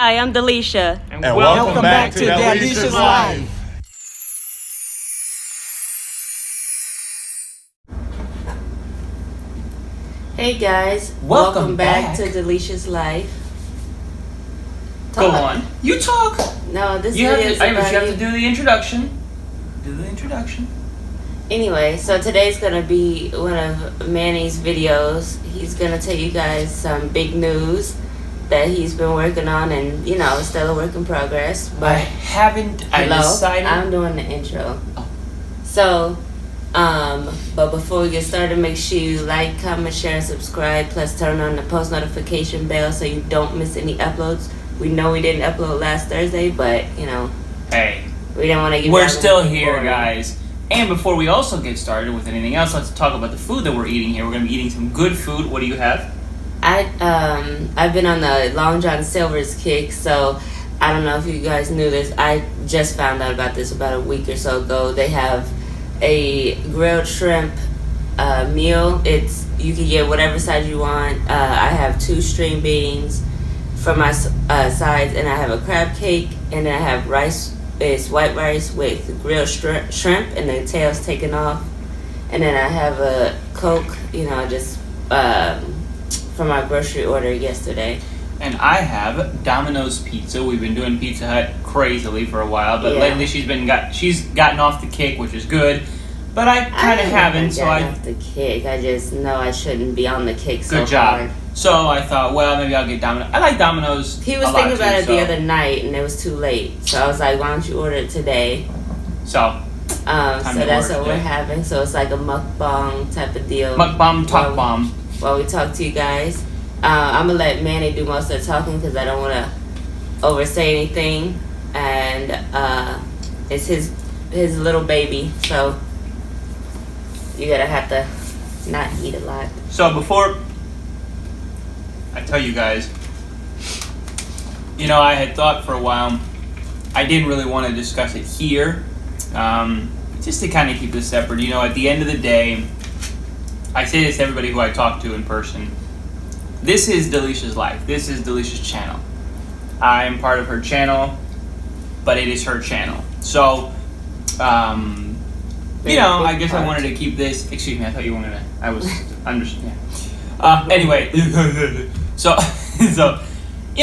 Hi, I'm Dalesha. And welcome back to Dalesha's Life. Hey guys, Welcome back back. to Dalesha's Life. Go Talk. on. You talk. No, this You have video is to, about you have you. to do the introduction. Do the introduction. Anyway, so today's gonna be one of Manny's videos. He's gonna tell you guys some big news that he's been working on, and it's still a work in progress. I But haven't. I hello, decided. I'm doing the intro. Oh. So, but before we get started, make sure you like, comment, share, and subscribe. Plus, turn on the post notification bell so you don't miss any uploads. We know we didn't upload last Thursday, but Hey, we didn't want to give. we're still here, guys. And before we also get started with anything else, let's talk about the food that we're eating here. We're gonna be eating some good food. What do you have? I've been on the Long John Silver's kick, so I don't know if you guys knew this. I just found out about this about a week or so ago. They have a grilled shrimp meal. You can get whatever size you want. I have 2 string beans for my sides, and I have a crab cake, and then I have rice. It's white rice with grilled shrimp and the tails taken off, and then I have a Coke. Just from my grocery order yesterday. And I have Domino's Pizza. We've been doing Pizza Hut crazily for a while, but Yeah. lately she's gotten off the kick, which is good. But I kind of haven't, so I. Off the kick. I just know I shouldn't be on the kick so Good job. hard. So I thought, well, maybe I'll get Domino's. I like Domino's. He was a lot thinking about too, it the so- other night, and it was too late. So I was like, "Why don't you order it today?" So So to that's order what we're today. having. So it's like a mukbang type of deal. Mukbang, talk While- bomb. While we talk to you guys, I'm gonna let Manny do most of the talking because I don't want to oversay anything, and it's his little baby, so you're gonna have to not eat a lot. So before I tell you guys, I had thought for a while, I didn't really want to discuss it here, just to kind of keep this separate. At the end of the day, I say this to everybody who I talk to in person. This is Dalesha's life. This is Dalesha's channel. I'm part of her channel, but it is her channel. So, I guess I wanted to keep this. Excuse me, I thought you wanted to. I was understand. Anyway, so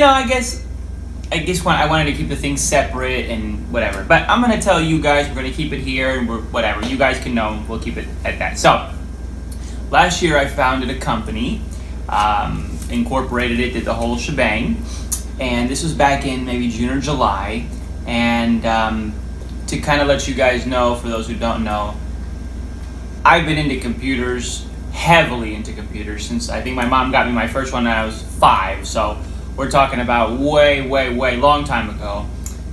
I guess when I wanted to keep the things separate and whatever. But I'm gonna tell you guys we're gonna keep it here and we're whatever. You guys can know. We'll keep it at that. So, last year I founded a company, incorporated it, did the whole shebang, and this was back in maybe June or July. And to kind of let you guys know, for those who don't know, I've been into computers, heavily into computers, since I think my mom got me my first one when I was 5. So we're talking about way long time ago.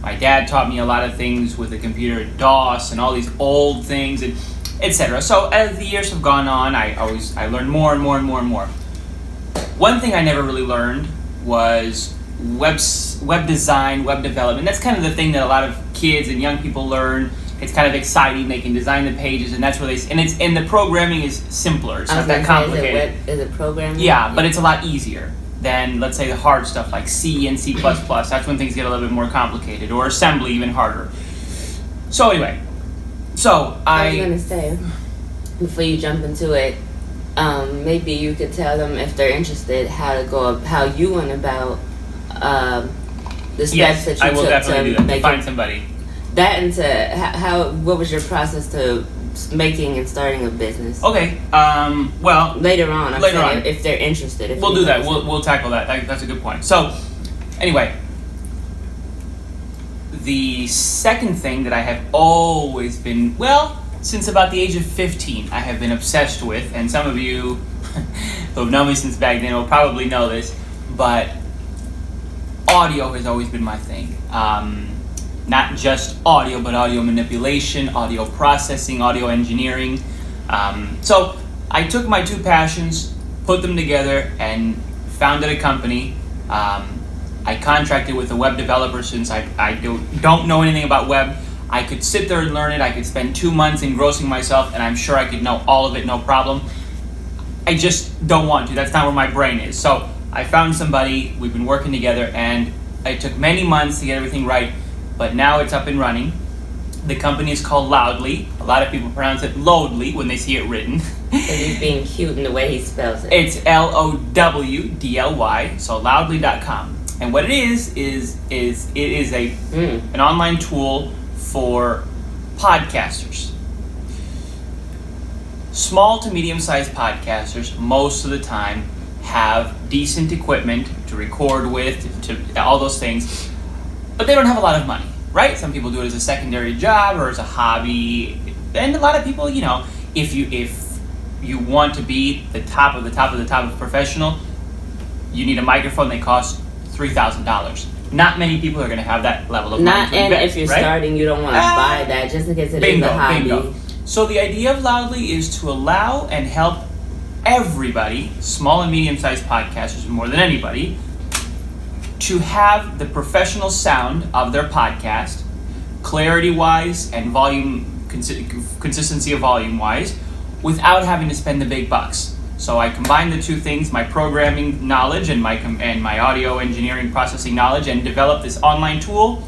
My dad taught me a lot of things with the computer, DOS and all these old things, and etc. So as the years have gone on, I learned more and more. One thing I never really learned was web design, web development. That's kind of the thing that a lot of kids and young people learn. It's kind of exciting. They can design the pages, and that's where and the programming is simpler. It's not that complicated. Is it programming? Yeah, but it's a lot easier than, let's say, the hard stuff like C and C++. That's when things get a little bit more complicated, or assembly even harder. So anyway, I was gonna say, before you jump into it, maybe you could tell them, if they're interested, how you went about the steps that you I will took definitely to do that. make Find it, somebody. that, and what was your process to making and starting a business? Okay. Well, Later on, Later on. if they're interested. If we'll you do that. guys- We'll tackle that. That's a good point. So, anyway, the second thing that I have always been, since about the age of 15, I have been obsessed with, and some of you who have known me since back then will probably know this, but audio has always been my thing. Not just audio, but audio manipulation, audio processing, audio engineering. So I took my 2 passions, put them together, and founded a company. I contracted with a web developer, since I don't know anything about web. I could sit there and learn it. I could spend 2 months engrossing myself, and I'm sure I could know all of it, no problem. I just don't want to. That's not where my brain is. So I found somebody, we've been working together, and It took many months to get everything right, but now it's up and running. The company is called Loudly. A lot of people pronounce it Loadly when they see it written. Because he's being cute in the way he spells it. It's Lowdly, so loudly.com. And what it is it is an online tool for podcasters. Small to medium-sized podcasters, most of the time, have decent equipment to record with, to all those things, but they don't have a lot of money, right? Some people do it as a secondary job or as a hobby, and a lot of people, if you want to be the top of professional, you need a microphone that costs $3,000. Not many people are going to have that level of money to invest, if you're right? starting, you don't want to buy that just in case it is a hobby. Bingo. So the idea of Loudly is to allow and help everybody, small and medium-sized podcasters more than anybody, to have the professional sound of their podcast, clarity-wise and volume, consistency of volume-wise, without having to spend the big bucks. So I combine the two things, my programming knowledge and my audio engineering processing knowledge, and develop this online tool.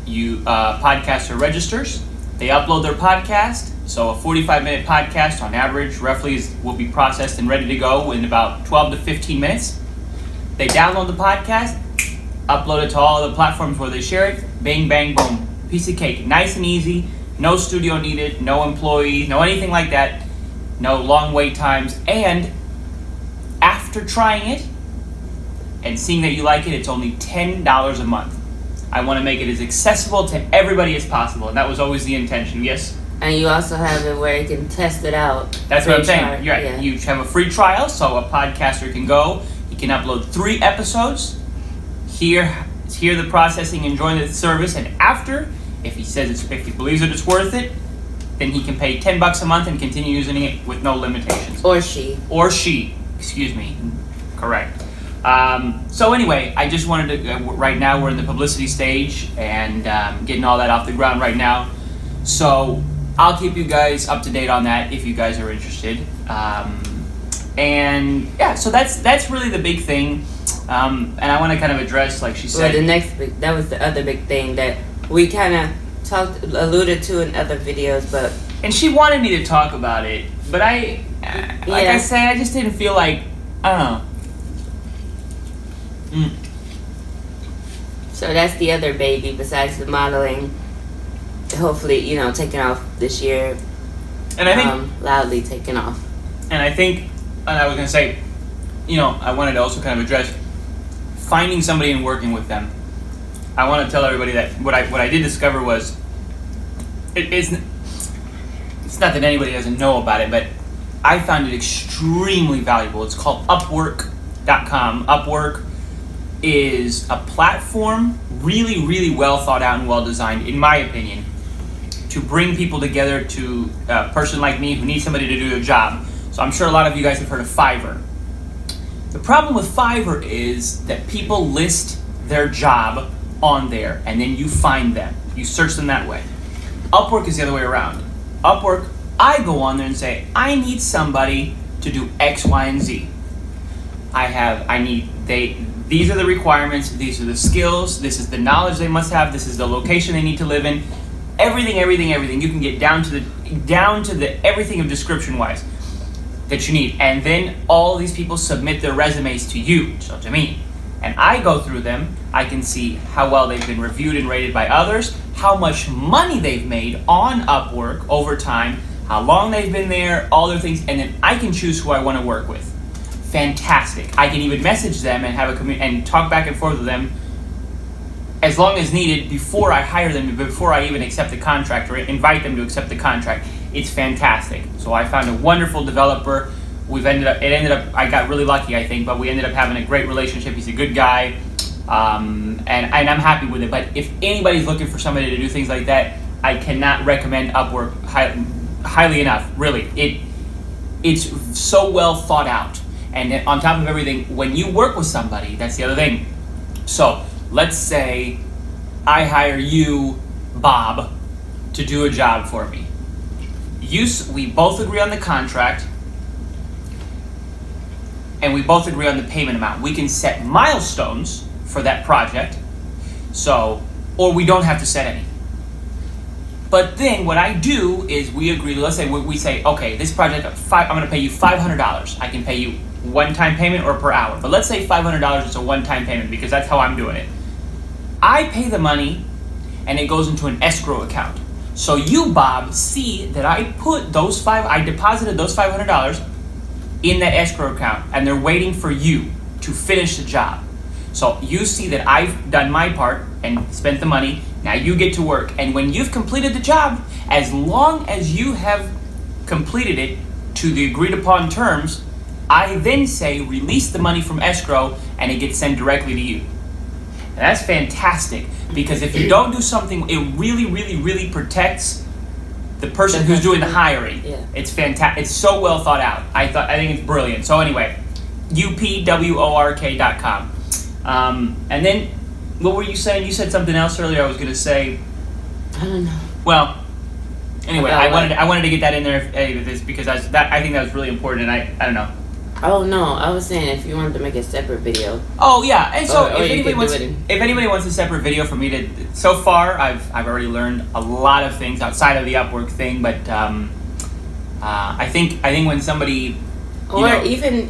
Podcaster registers, they upload their podcast. So a 45-minute podcast on average roughly will be processed and ready to go in about 12 to 15 minutes. They download the podcast, upload it to all the platforms where they share it, bang, bang, boom. Piece of cake, nice and easy, no studio needed, no employees, no anything like that, no long wait times, and after trying it and seeing that you like it, it's only $10 a month. I want to make it as accessible to everybody as possible, and that was always the intention, yes? And you also have it where you can test it out. That's what I'm saying. You're right. Yeah. You have a free trial, so a podcaster can go. He can upload 3 episodes, hear the processing, enjoy the service, and after, if he believes that it's worth it, then he can pay $10 a month and continue using it with no limitations. Or she. Excuse me. Correct. So anyway, I just wanted to. Right now, we're in the publicity stage and getting all that off the ground right now. So I'll keep you guys up to date on that if you guys are interested. And yeah, so that's really the big thing. And I want to kind of address, like she said. Well, that was the other big thing that we kind of alluded to in other videos, but. And she wanted me to talk about it, but I said, I just didn't feel like, I don't know. So that's the other baby besides the modeling. Hopefully, taking off this year. And I think Loudly taking off. And I think, and I was gonna say, I wanted to also kind of address finding somebody and working with them. I want to tell everybody that what I did discover was it's not that anybody doesn't know about it, but I found it extremely valuable. It's called Upwork.com. Upwork is a platform really, really well thought out and well designed, in my opinion, to bring people together, to a person like me who needs somebody to do their job. So I'm sure a lot of you guys have heard of Fiverr. The problem with Fiverr is that people list their job on there and then you find them. You search them that way. Upwork is the other way around. Upwork, I go on there and say, I need somebody to do X, Y, and Z. These are the requirements, these are the skills, this is the knowledge they must have, this is the location they need to live in. Everything. You can get down to the everything of description wise that you need. And then all these people submit their resumes to you, so to me. And I go through them, I can see how well they've been reviewed and rated by others, how much money they've made on Upwork over time, how long they've been there, all their things, and then I can choose who I want to work with. Fantastic. I can even message them and have and talk back and forth with them as long as needed before I hire them, before I even accept the contract or invite them to accept the contract. It's fantastic. So I found a wonderful developer. I got really lucky, I think, but we ended up having a great relationship. He's a good guy, and I'm happy with it. But if anybody's looking for somebody to do things like that, I cannot recommend Upwork highly enough. Really, it's so well thought out. And then on top of everything, when you work with somebody, that's the other thing. So let's say I hire you, Bob, to do a job for me. We both agree on the contract, and we both agree on the payment amount. We can set milestones for that project, So, or we don't have to set any. But then what I do is we agree, let's say we say, okay, this project, I'm going to pay you $500. I can pay you one-time payment or per hour. But let's say $500 is a one-time payment because that's how I'm doing it. I pay the money and it goes into an escrow account. So you, Bob, see that I deposited those $500 in that escrow account and they're waiting for you to finish the job. So you see that I've done my part and spent the money. Now you get to work. And when you've completed the job, as long as you have completed it to the agreed upon terms, I then say release the money from escrow and it gets sent directly to you. And that's fantastic because if you don't do something, it really, really, really protects the person who's doing the hiring. Yeah. It's fantastic. It's so well thought out. I think it's brilliant. So anyway, upwork.com. And then, what were you saying? You said something else earlier. I was going to say. I don't know. Well, anyway, I wanted to get that in there because I think that was really important. And I don't know. Oh no, I was saying if you wanted to make a separate video. Oh yeah, and so or if anybody wants a separate video for me to, so far I've already learned a lot of things outside of the Upwork thing, but I think when somebody. Or even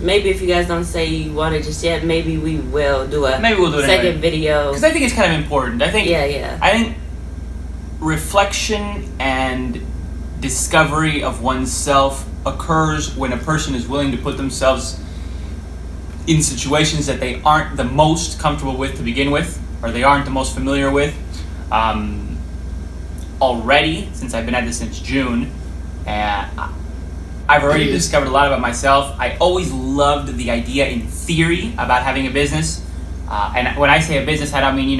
maybe if you guys don't say you want it just yet, maybe we'll do a second video. Because I think it's kind of important. I think reflection and discovery of oneself occurs when a person is willing to put themselves in situations that they aren't the most comfortable with to begin with, or they aren't the most familiar with. Already, since I've been at this since June, I've already discovered a lot about myself. I always loved the idea in theory about having a business. And when I say a business, I don't mean,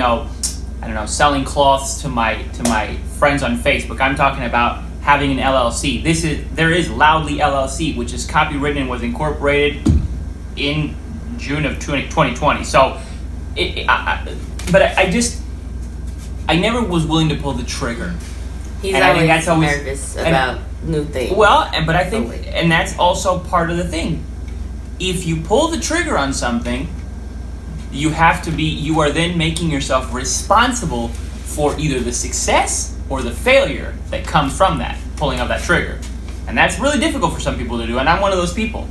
selling cloths to my friends on Facebook. I'm talking about having an LLC. There is Loudly LLC, which is copywritten and was incorporated in June of 2020. So, I never was willing to pull the trigger. He's always nervous about new things. Well, but I think, and that's also part of the thing. If you pull the trigger on something, you are then making yourself responsible for either the success or the failure that comes from that, pulling of that trigger. And that's really difficult for some people to do, and I'm one of those people.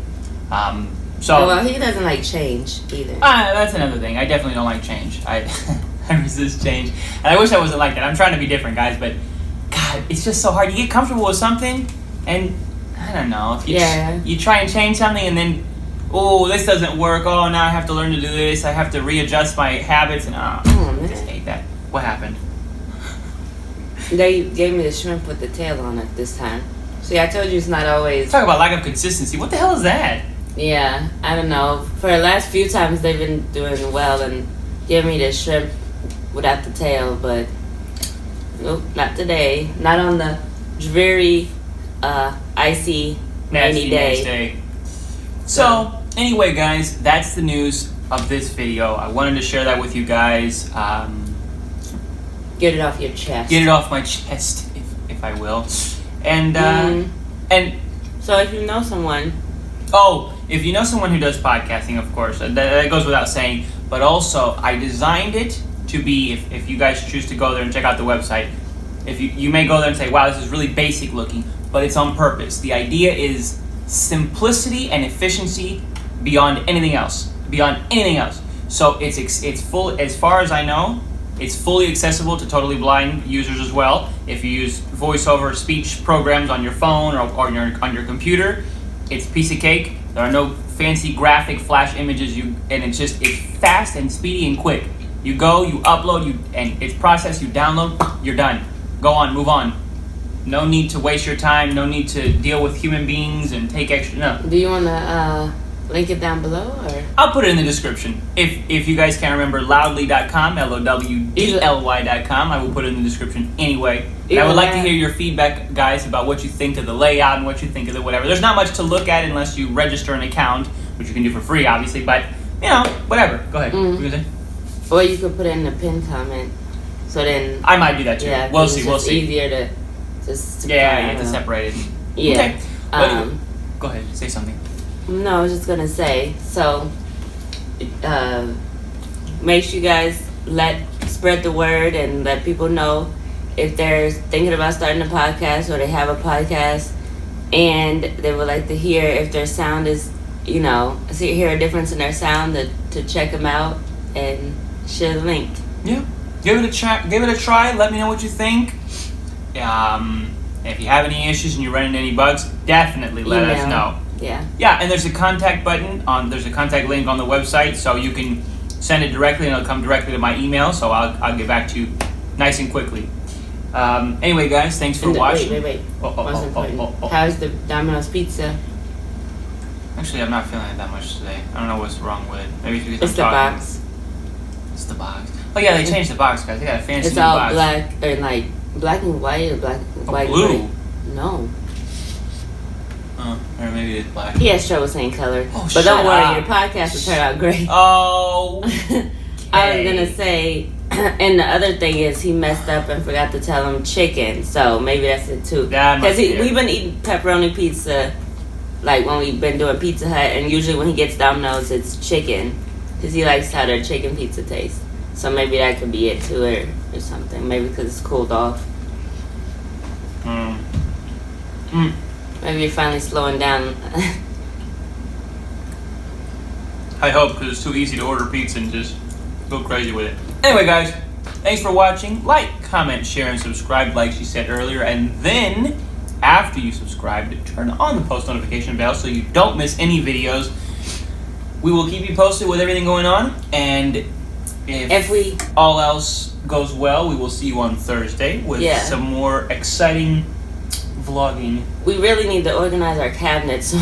Well, he doesn't like change either. That's another thing. I definitely don't like change. I resist change. And I wish I wasn't like that. I'm trying to be different, guys, but God, it's just so hard. You get comfortable with something, and I don't know. If you try and change something, and then, this doesn't work. Oh, now I have to learn to do this. I have to readjust my habits, and I just hate that. What happened? They gave me the shrimp with the tail on it this time. See, I told you it's not always. Talk about lack of consistency. What the hell is that? Yeah, I don't know. For the last few times, they've been doing well and giving me the shrimp without the tail, but nope, not today. Not on the very icy, rainy day. So, anyway, guys, that's the news of this video. I wanted to share that with you guys. Get it off your chest. Get it off my chest, if I will. And and so if you know someone. If you know someone who does podcasting, of course, that goes without saying. But also, I designed it to be, if you guys choose to go there and check out the website, if you may go there and say, wow, this is really basic looking, but it's on purpose. The idea is simplicity and efficiency beyond anything else. So it's full, as far as I know, it's fully accessible to totally blind users as well. If you use voiceover speech programs on your phone or on your computer, it's a piece of cake. There are no fancy graphic flash images. It's fast and speedy and quick. You go, you upload, and it's processed. You download, you're done. Go on, move on. No need to waste your time. No need to deal with human beings and take extra. No. Do you want to link it down below, or? I'll put it in the description. If you guys can't remember, loudly.com, LOWDLY.com, I will put it in the description anyway. And I would like to hear your feedback, guys, about what you think of the layout and what you think of the whatever. There's not much to look at unless you register an account, which you can do for free, obviously. But whatever. Go ahead. What were you gonna say? Or you could put it in the pinned comment. So then. I might do that too. Yeah, we'll see. It's easier to just. You have to separate it. Yeah. Okay. Go ahead. Say something. No, I was just gonna say. So, make sure you guys let spread the word and let people know if they're thinking about starting a podcast or they have a podcast and they would like to hear if their sound is, hear a difference in their sound, to check them out and share the link. Yeah. Give it a try. Let me know what you think. If you have any issues and you run into any bugs, definitely let us know. Yeah. Yeah, and there's a contact there's a contact link on the website, so you can send it directly and it'll come directly to my email, so I'll get back to you nice and quickly. Anyway, guys, thanks for watching. Wait. How's the Domino's pizza? Actually, I'm not feeling it that much today. I don't know what's wrong with it. Maybe it's because It's the talking. box. It's the box. Oh yeah, they changed the box, guys. They got a fancy It's new all box. black, or like black and white, or white blue. and gray. No. Or maybe it's black. He has trouble saying color. Oh, but don't shut worry, up. your podcast will turn out great. Oh. I was gonna say, and the other thing is he messed up and forgot to tell him chicken, so maybe that's it too. Because we've been eating pepperoni pizza, like when we've been doing Pizza Hut, and usually when he gets Domino's, it's chicken, because he likes how their chicken pizza tastes. So maybe that could be it too, or something. Maybe because it's cooled off. Maybe you're finally slowing down. I hope, because it's too easy to order pizza and just go crazy with it. Anyway, guys, thanks for watching. Like, comment, share, and subscribe, like she said earlier. And then, after you subscribe, turn on the post notification bell so you don't miss any videos. We will keep you posted with everything going on. And if all else goes well, we will see you on Thursday with some more exciting vlogging. We really need to organize our cabinets.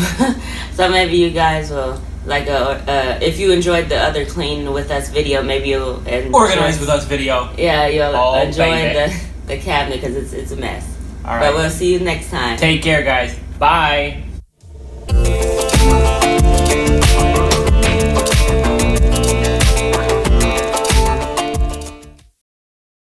So maybe you guys will, if you enjoyed the other Clean With Us video, maybe you'll Organize With Us video. Yeah, you'll enjoy the cabinet, because it's a mess. All right. But we'll see you next time. Take care, guys. Bye.